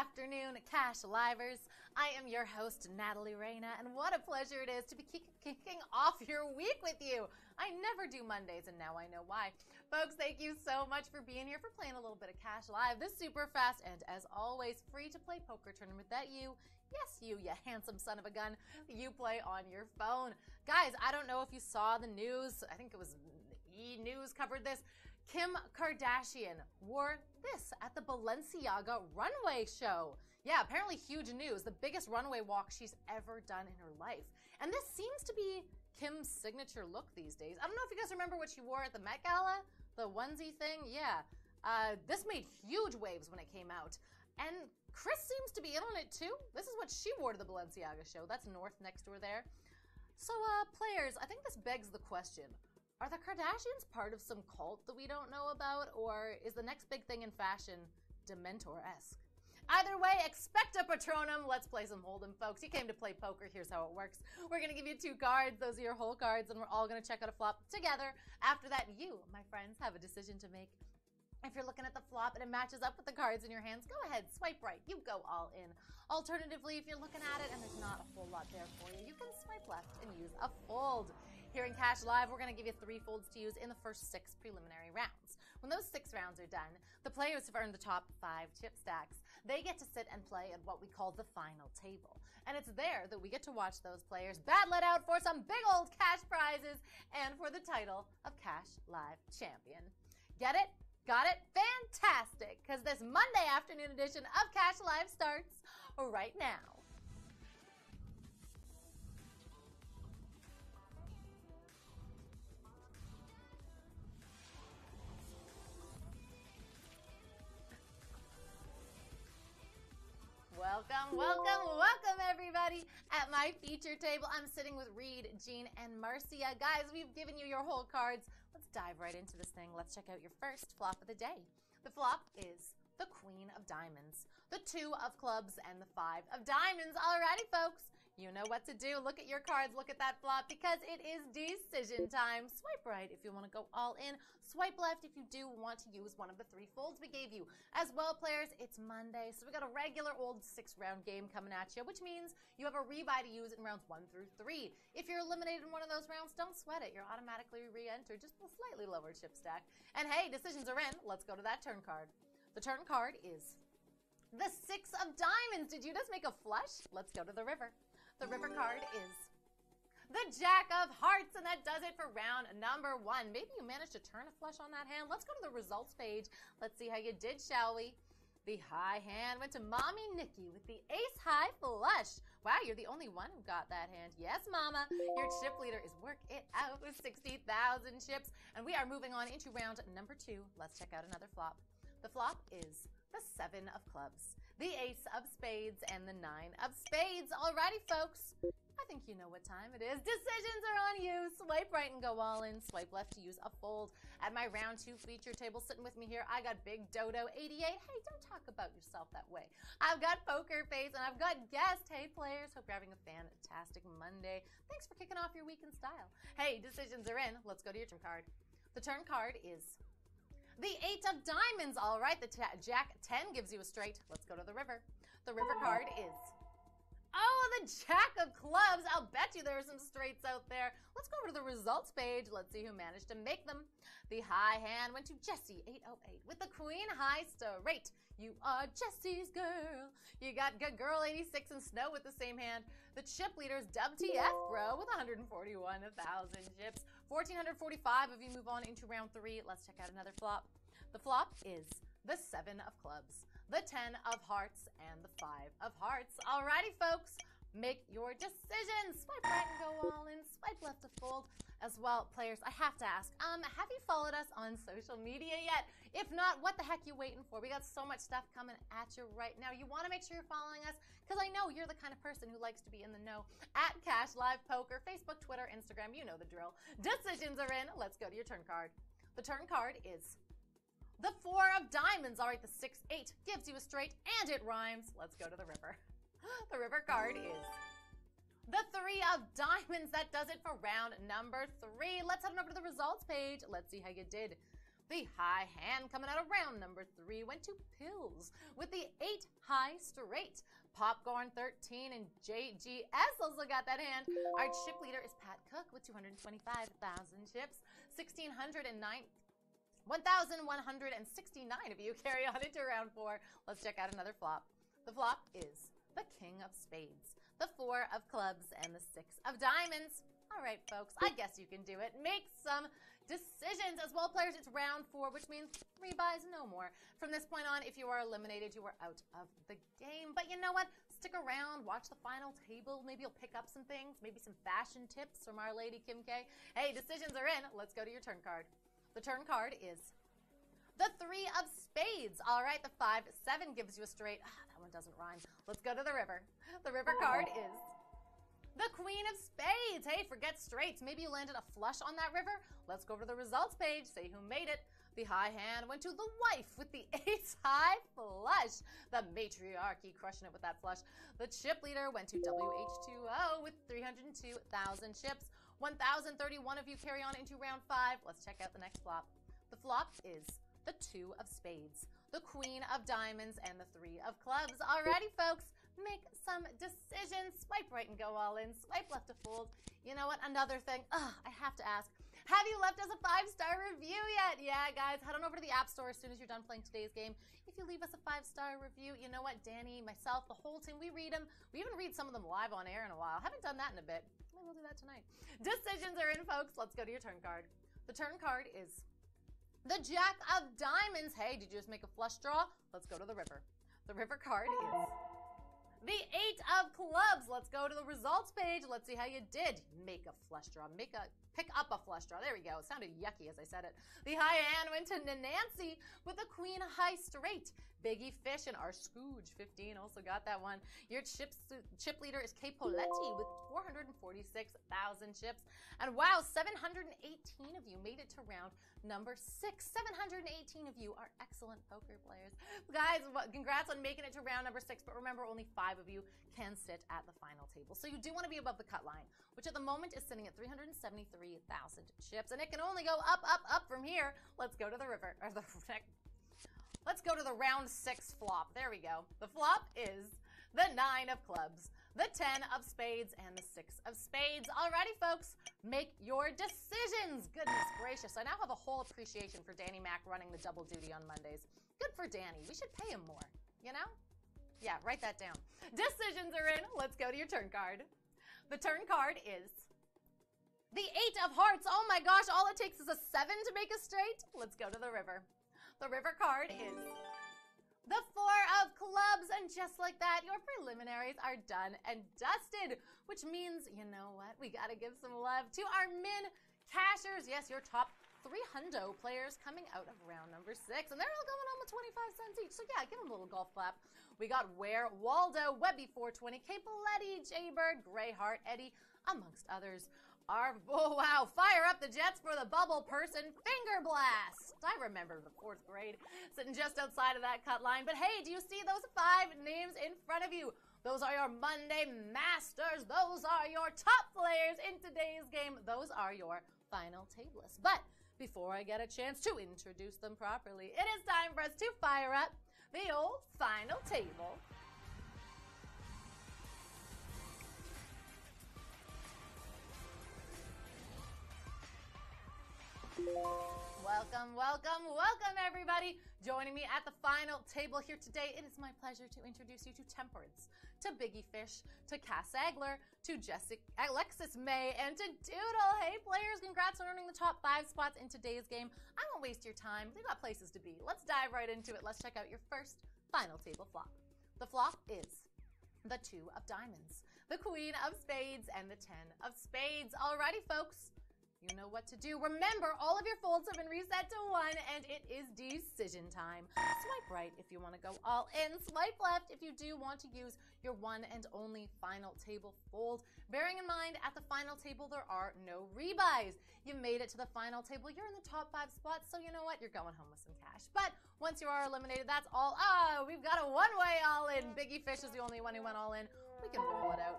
afternoon, Cash Livers. I am your host, Natalie Reina, and what a pleasure it is to be kicking off your week with you. I never do Mondays, and now I know why. Folks, thank you so much for being here, for playing a little bit of Cash Live, this super fast and, as always, free-to-play poker tournament that you handsome son of a gun, you play on your phone. Guys, I don't know if you saw the news. I think it was E! News covered this. Kim Kardashian wore this at the Balenciaga runway show. Yeah, apparently huge news. The biggest runway walk she's ever done in her life. And this seems to be Kim's signature look these days. I don't know if you guys remember what she wore at the Met Gala, the onesie thing. Yeah, this made huge waves when it came out. And Chris seems to be in on it too. This is what she wore to the Balenciaga show. That's North next to her there. So, players, I think this begs the question. Are the Kardashians part of some cult that we don't know about, or is the next big thing in fashion Dementor-esque? Either way, expecto patronum. Let's play some Hold'em, folks. You came to play poker. Here's how it works. We're going to give you 2 cards. Those are your whole cards, and we're all going to check out a flop together. After that, you, my friends, have a decision to make. If you're looking at the flop and it matches up with the cards in your hands, go ahead, swipe right. You go all in. Alternatively, if you're looking at it and there's not a whole lot there for you, you can swipe left and use a fold. Here in Cash Live, we're going to give you 3 folds to use in the first 6 preliminary rounds. When those 6 rounds are done, the players have earned the top 5 chip stacks. They get to sit and play at what we call the final table. And it's there that we get to watch those players battle it out for some big old cash prizes and for the title of Cash Live Champion. Get it? Got it? Fantastic! Because this Monday afternoon edition of Cash Live starts right now. Welcome everybody. At my feature table, I'm sitting with Reed, Jean, and Marcia. Guys, we've given you your whole cards. Let's dive right into this thing. Let's check out your first flop of the day. The flop is the Queen of Diamonds, the 2 of Clubs, and the 5 of Diamonds. Alrighty, folks, you know what to do. Look at your cards, look at that flop, because it is decision time. Swipe right if you want to go all in. Swipe left if you do want to use one of the 3 folds we gave you. As well, players, it's Monday, so we got a regular old 6-round game coming at you, which means you have a rebuy to use in rounds 1 through 3. If you're eliminated in one of those rounds, don't sweat it. You're automatically re-entered, just a slightly lower chip stack. And hey, decisions are in. Let's go to that turn card. The turn card is the 6 of Diamonds. Did you just make a flush? Let's go to the river. The river card is the Jack of Hearts, and that does it for round number 1. Maybe you managed to turn a flush on that hand. Let's go to the results page. Let's see how you did, shall we? The high hand went to Mommy Nikki with the ace high flush. Wow, you're the only one who got that hand. Yes, Mama. Your chip leader is Work It Out with 60,000 chips. And we are moving on into round number 2. Let's check out another flop. The flop is the 7 of Clubs, the Ace of Spades, and the 9 of Spades. Alrighty, folks. I think you know what time it is. Decisions are on you. Swipe right and go all in. Swipe left to use a fold. At my round 2 feature table, sitting with me here, I got Big Dodo 88. Hey, don't talk about yourself that way. I've got Poker Face, and I've got Guest. Hey, players. Hope you're having a fantastic Monday. Thanks for kicking off your week in style. Hey, decisions are in. Let's go to your turn card. The turn card is the 8 of Diamonds. All right, the Jack 10 gives you a straight. Let's go to the river. The river card is, oh, the Jack of Clubs. I'll bet you there are some straights out there. Let's go over to the results page. Let's see who managed to make them. The high hand went to Jessie 808 with the Queen high straight. You are Jessie's girl. You got Good Girl 86 and Snow with the same hand. The chip leader is WTF, bro, with 141,000 chips. 1,445 of you move on into round 3. Let's check out another flop. The flop is the 7 of Clubs, the 10 of Hearts, and the 5 of Hearts. Alrighty, folks, make your decision. Swipe right and go all in. Swipe left to fold. As well, players, I have to ask, have you followed us on social media yet? If not, what the heck you waiting for? We got so much stuff coming at you right now. You want to make sure you're following us, because I know you're the kind of person who likes to be in the know. At Cash Live Poker, Facebook, Twitter, Instagram, you know the drill. Decisions are in. Let's go to your turn card. The turn card is the 4 of Diamonds. All right, the 6-8 gives you a straight, and it rhymes. Let's go to the river. The river card is the 3 of Diamonds. That does it for round number 3. Let's head on over to the results page. Let's see how you did. The high hand coming out of round number 3 went to Pills with the 8 high straight. Popcorn 13 and JGS also got that hand. Our chip leader is Pat Cook with 225,000 chips. 1,169 of you carry on into round 4. Let's check out another flop. The flop is the King of Spades, the 4 of Clubs, and the 6 of Diamonds. All right, folks, I guess you can do it. Make some decisions. As well, players, it's round 4, which means rebuys no more. From this point on, if you are eliminated, you are out of the game. But you know what? Stick around, watch the final table. Maybe you'll pick up some things, maybe some fashion tips from our lady Kim K. Hey, decisions are in. Let's go to your turn card. The turn card is the 3 of Spades. All right, the 5-7 gives you a straight. That one doesn't rhyme. Let's go to the river. The river card is the Queen of Spades. Hey, forget straights. Maybe you landed a flush on that river. Let's go to the results page. Say who made it. The high hand went to the wife with the 8 high flush. The matriarchy crushing it with that flush. The chip leader went to WH2O with 302,000 chips. 1,031 of you carry on into round 5. Let's check out the next flop. The flop is the 2 of Spades, the Queen of Diamonds, and the 3 of Clubs. Alrighty, folks. Make some decisions. Swipe right and go all in. Swipe left to fold. You know what? Another thing. I have to ask. Have you left us a 5-star review yet? Yeah, guys. Head on over to the App Store as soon as you're done playing today's game. If you leave us a 5-star review, you know what? Danny, myself, the whole team, we read them. We even read some of them live on air in a while. Haven't done that in a bit. Maybe we'll do that tonight. Decisions are in, folks. Let's go to your turn card. The turn card is the Jack of Diamonds. Hey, did you just make a flush draw? Let's go to the river. The river card is the 8 of Clubs. Let's go to the results page. Let's see how you did. Make a flush draw. Pick up a flush draw. There we go. It sounded yucky as I said it. The high hand went to Nancy with the Queen high straight. Biggie Fish and our Scooge 15 also got that one. Your chip leader is Kay Poletti with 446,000 chips. And wow, 718 of you made it to round number 6. 718 of you are excellent poker players. Guys, congrats on making it to round number 6, but remember only 5 of you can sit at the final table. So you do want to be above the cut line, which at the moment is sitting at 373,000 chips, and it can only go up, up, up from here. Let's go to the river, or let's go to the round 6 flop. There we go. The flop is the 9 of Clubs, the 10 of Spades, and the 6 of Spades. Alrighty, folks, make your decisions. Goodness gracious. I now have a whole appreciation for Danny Mac running the double duty on Mondays. Good for Danny. We should pay him more, you know? Yeah, write that down. Decisions are in. Let's go to your turn card. The turn card is the 8 of Hearts. Oh my gosh, all it takes is a 7 to make a straight. Let's go to the river. The river card is the 4 of Clubs, and just like that, your preliminaries are done and dusted, which means, you know what, we gotta give some love to our min cashers. Yes, your top 300 players coming out of round number 6, and they're all going home with 25 cents each. So yeah, give them a little golf clap. We got Ware, Waldo, Webby 420, Capoletti, Jaybird, Greyheart, Eddie, amongst others. Oh wow, fire up the jets for the bubble person, Finger Blast. I remember the 4th grade, sitting just outside of that cut line. But hey, do you see those 5 names in front of you? Those are your Monday Masters. Those are your top players in today's game. Those are your final tablists. But before I get a chance to introduce them properly, it is time for us to fire up the old final table. Welcome, welcome, welcome everybody. Joining me at the final table here today, it is my pleasure to introduce you to Temperance, to Biggie Fish, to Cass Agler, to Alexis May, and to Doodle. Hey players, congrats on earning the top 5 spots in today's game. I won't waste your time. We've got places to be. Let's dive right into it. Let's check out your first final table flop. The flop is the 2 of Diamonds, the Queen of Spades, and the 10 of Spades. Alrighty, folks. You know what to do. Remember, all of your folds have been reset to 1, and it is decision time. Swipe right if you want to go all in. Swipe left if you do want to use your one and only final table fold. Bearing in mind, at the final table, there are no rebuys. You made it to the final table. You're in the top 5 spots, so you know what? You're going home with some cash. But once you are eliminated, that's all. We've got a one-way all in. Biggie Fish is the only one who went all in. We can roll it out.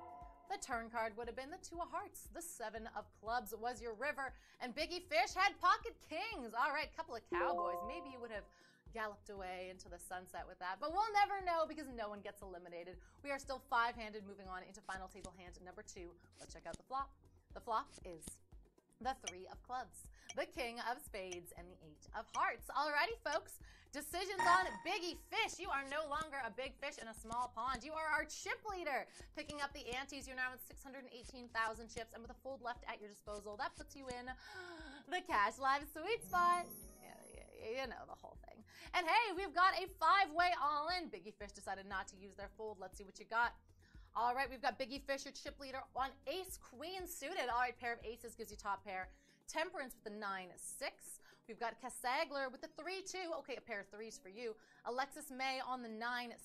The turn card would have been the 2 of hearts. The 7 of clubs was your river. And Biggie Fish had pocket kings. All right, couple of cowboys. Maybe you would have galloped away into the sunset with that. But we'll never know because no one gets eliminated. We are still 5-handed, moving on into final table hand number 2. Let's check out the flop. The flop is the 3 of clubs, the king of spades, and the 8 of hearts. Alrighty, folks. Decisions on Biggie Fish. You are no longer a big fish in a small pond. You are our chip leader. Picking up the antes, you're now with 618,000 chips, and with a fold left at your disposal, that puts you in the Cash Live sweet spot. You know the whole thing. And hey, we've got a 5-way all-in. Biggie Fish decided not to use their fold. Let's see what you got. All right, we've got Biggie Fish, your chip leader, on ace queen suited. All right, pair of aces gives you top pair. Temperance with the 9-6. We've got Casagler with the 3-2. Okay, a pair of 3s for you. Alexis May on the 9-7.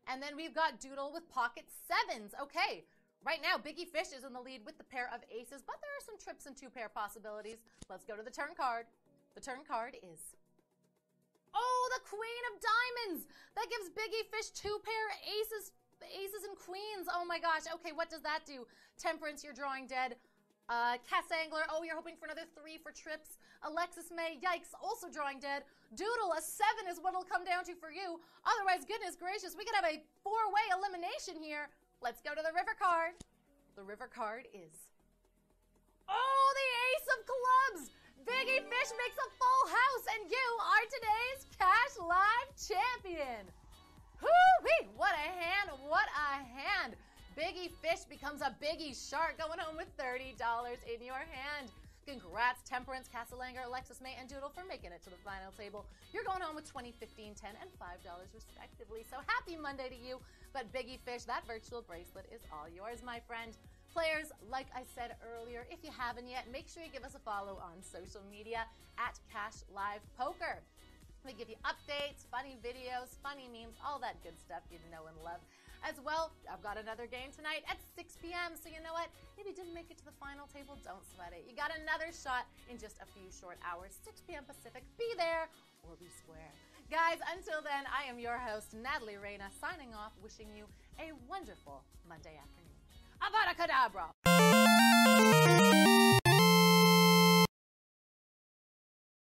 And then we've got Doodle with pocket 7s. Okay, right now Biggie Fish is in the lead with the pair of aces, but there are some trips and 2-pair possibilities. Let's go to the turn card. The turn card is, oh, the Queen of Diamonds. That gives Biggie Fish 2-pair aces and queens. Oh my gosh. Okay, what does that do? Temperance, you're drawing dead. Casangler, oh, you're hoping for another 3 for trips. Alexis May, yikes, also drawing dead. Doodle, a 7 is what it'll come down to for you. Otherwise, goodness gracious, we could have a 4-way elimination here. Let's go to the river card. The river card is, oh, the ace of clubs. Biggie Fish makes a full house, and you are today's Cash Live champion. Whoo-wee, what a hand, what a hand. Biggie Fish becomes a Biggie Shark, going home with $30 in your hand. Congrats, Temperance, Casalanger, Alexis May, and Doodle for making it to the final table. You're going home with $20, $15, $10, and $5 respectively. So happy Monday to you. But Biggie Fish, that virtual bracelet is all yours, my friend. Players, like I said earlier, if you haven't yet, make sure you give us a follow on social media at Cash Live Poker. We give you updates, funny videos, funny memes, all that good stuff you know and love. As well, I've got another game tonight at 6 p.m. So you know what? If you didn't make it to the final table, don't sweat it. You got another shot in just a few short hours, 6 p.m. Pacific. Be there or be square. Guys, until then, I am your host, Natalie Reina, signing off, wishing you a wonderful Monday afternoon. Avada Kedavra!